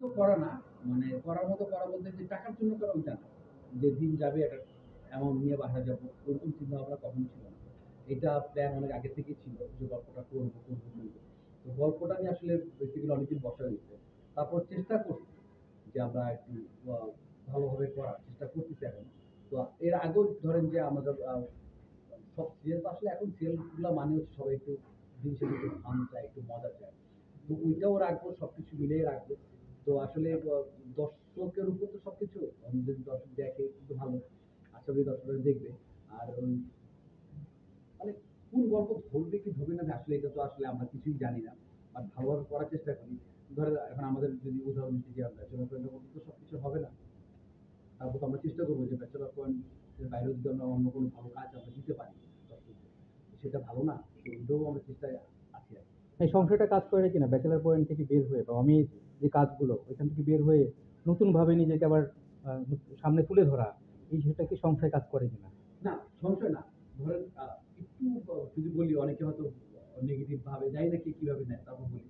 তো করা না, মানে করার মতো করা বলতে যে টাকার জন্য করা ওইটা না। যে দিন যাবে একটা অ্যামাউন্ট নিয়ে বাসায় যাবো, ওরকম চিন্তা ভাবনা কখনো ছিল না। এটা প্ল্যান অনেক আগে থেকেই ছিল যে গল্পটা করবো, করবো, করবো। তো গল্পটা নিয়ে আসলে বেসিক্যালি অনেকদিন বসা হয়েছে। তারপর চেষ্টা করছি যে আমরা একটু আ ভালোভাবে করার চেষ্টা করতেছি এখন। তো এর আগেও ধরেন যে আমাদের সব সিরিয়াল তো আসলে এখন সিরিয়াল গুলা মানে হচ্ছে সবাই একটু দিন শেষে একটু ফান চায়, একটু মজা চায়। তো ওইটাও রাখবো, সবকিছু মিলিয়ে রাখবো। তো আসলে দর্শকের উপর তো সবকিছু। যদি দর্শক দেখে কিন্তু ভালো। আশা করি দর্শকরা দেখবে। আর ওই মানে কোন গল্প ধরবে কি ধরবে না আসলে এটা তো আসলে আমরা কিছুই জানি না। আর ভালোভাবে করার চেষ্টা করি। ধরেন এখন আমাদের যদি উদাহরণ দিতে যাই আমরা ব্যাচেলর পয়েন্টের মধ্যে তো সবকিছু হবে না। তারপর তো আমরা চেষ্টা করবো যে ব্যাচেলর পয়েন্ট এর বাইরেও যদি আমরা অন্য কোনো ভালো কাজ আমরা দিতে পারি দর্শকদের। সেটা ভালো না? তো ওইটাও আমরা চেষ্টায় আছি আরকি। এই সংশয়টা কাজ করে কিনা ব্যাচেলর পয়েন্ট থেকে বের হয়ে বা অমির যে কাজগুলো ওইখান থেকে বের হয়ে নতুন ভাবে নিজেকে আবার সামনে তুলে ধরা, এই সেটা কি সংশয় কাজ করে কিনা? না, সংশয় না। ধরেন একটু যদি বলি অনেকে হয়তো নেগেটিভ ভাবে, জানি না কে কিভাবে নেয়, তারপর বলি।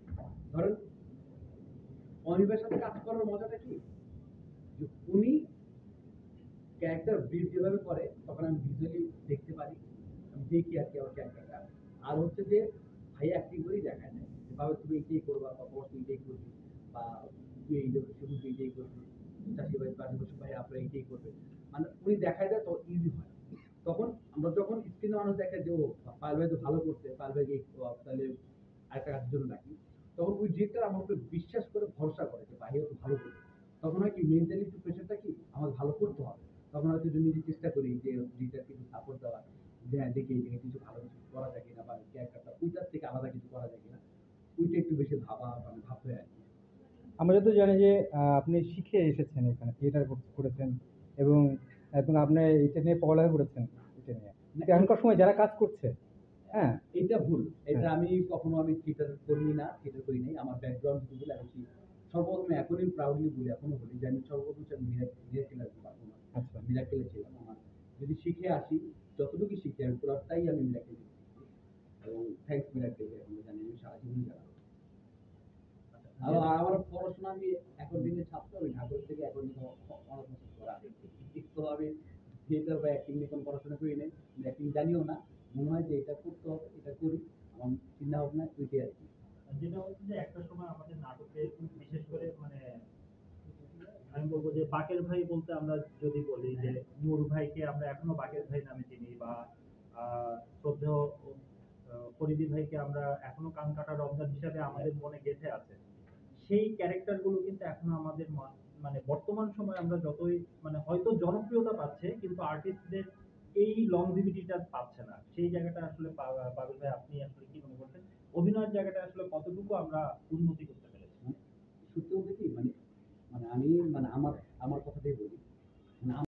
ধরেন অনিমের সাথে কাজ করার মজাটা কি? যে উনি ক্যারেক্টার বিল্ড যেভাবে করে তখন আমি ভিজুয়ালি দেখতে পারি। আমি দেখি আরকি আমার ক্যারেক্টারটা। আর হচ্ছে যে ভাই অ্যাক্টিং করেই দেখায় দেয়। যে বাবা তুমি এইটাই করবা বা বস তুই এইটাই করবি বা তুই এই শুধু তুই এইটাই করবি। চাষি ভাই পাশাপাশি ভাই আপনারা এইটাই করবেন। মানে উনি দেখায় দেয় তো ইজি হয়। তখন আমরা যখন স্ক্রিনে মানুষ দেখে যে ও পায়েল ভাই তো ভালো করছে, পায়েল ভাইকে তাহলে আরেকটা কাজের জন্য ডাকি। তখন ওই ডিরেক্টর আমার উপরে বিশ্বাস করে ভরসা করে যে ভাইয়া তো ভালো করছে। তখন হয় কি মেন্টালি একটু প্রেশারটা কি আমাকে ভালো করতে হবে। তখন হয়তো একটু নিজে চেষ্টা করি যে ডিরেক্টরকে একটু সাপোর্ট দেওয়ার। যে হ্যাঁ, দেখি এই জায়গায় কিছু ভালো কিছু করা যায় কিনা বা ক্যারেক্টারটা ওইটার থেকে আলাদা কিছু করা যায় কিনা। ওইটা একটু বেশি ভাবা মানে ভাবতে হয় আরকি। আমরা যত জানি যে আপনি শিখে এসেছেন এখানে থিয়েটার করেছেন এবং এবং আপনি এটা নিয়ে পড়ালেখা করেছেন, এটা নিয়ে না কিন্তু এখনকার সময় যারা কাজ করছে, হ্যাঁ, এইটা ভুল। এটা হ্যাঁ, আমি কখনো আমি থিয়েটার কর্মী না, থিয়েটার করি নাই। আমার ব্যাকগ্রাউন্ড যদি বলি আমি কি সর্বপ্রথম এখনই প্রাউডলি বলি, এখনো বলি যে আমি সর্বপ্রথম হচ্ছে আমি মিরাক্কেল আরকি পারফর্মার। আচ্ছা। মিরাক্কেলে ছিলাম। আমার যদি শিখে আসি, যতটুকু শিখি আমি পুরাটাই আমি মিরাক্কেল থেকে শিখছি। এবং থ্যাংকস মিরাক্কেলকে এখনো জানি আমি সারা জীবনই জানাবো। আর আমার পড়াশোনা আমি অ্যাকাউন্টিং এর ছাত্র। আমি ঢাকা থেকে অ্যাকাউন্টিং অনার্স মাস্টার্স করা। তো আমি থিয়েটার বা অ্যাক্টিং নিয়ে কোনো পড়াশোনা করি নাই। আমি অ্যাক্টিং জানিও না। মনে হয় যে এটা করতে হবে, এটা করি। আমার চিন্তা ভাবনা ওইটাই আরকি। যেটা হচ্ছে যে একটা সময় আমাদের নাটকে বিশেষ করে মানে আমি বলবো যে বাকের ভাই বলতে আমরা যদি বলি যে নূর ভাইকে আমরা এখনো বাকের ভাই নামে চিনি বা শ্রদ্ধেয় ফরিদি ভাইকে আমরা এখনো কান কাটা রমজান হিসাবে আমাদের মনে গেঁথে আছে। সেই ক্যারেক্টার গুলো কিন্তু এখনো আমাদের মানে বর্তমান সময়ে আমরা যতই মানে হয়তো জনপ্রিয়তা পাচ্ছে কিন্তু আর্টিস্টদের এই লংজিভিটিটা পাচ্ছে না। সেই জায়গাটা আসলে পাবেল ভাই আপনি আসলে কি মনে করছেন? অভিনয়ের জায়গাটা আসলে কতটুকু আমরা উন্নতি করতে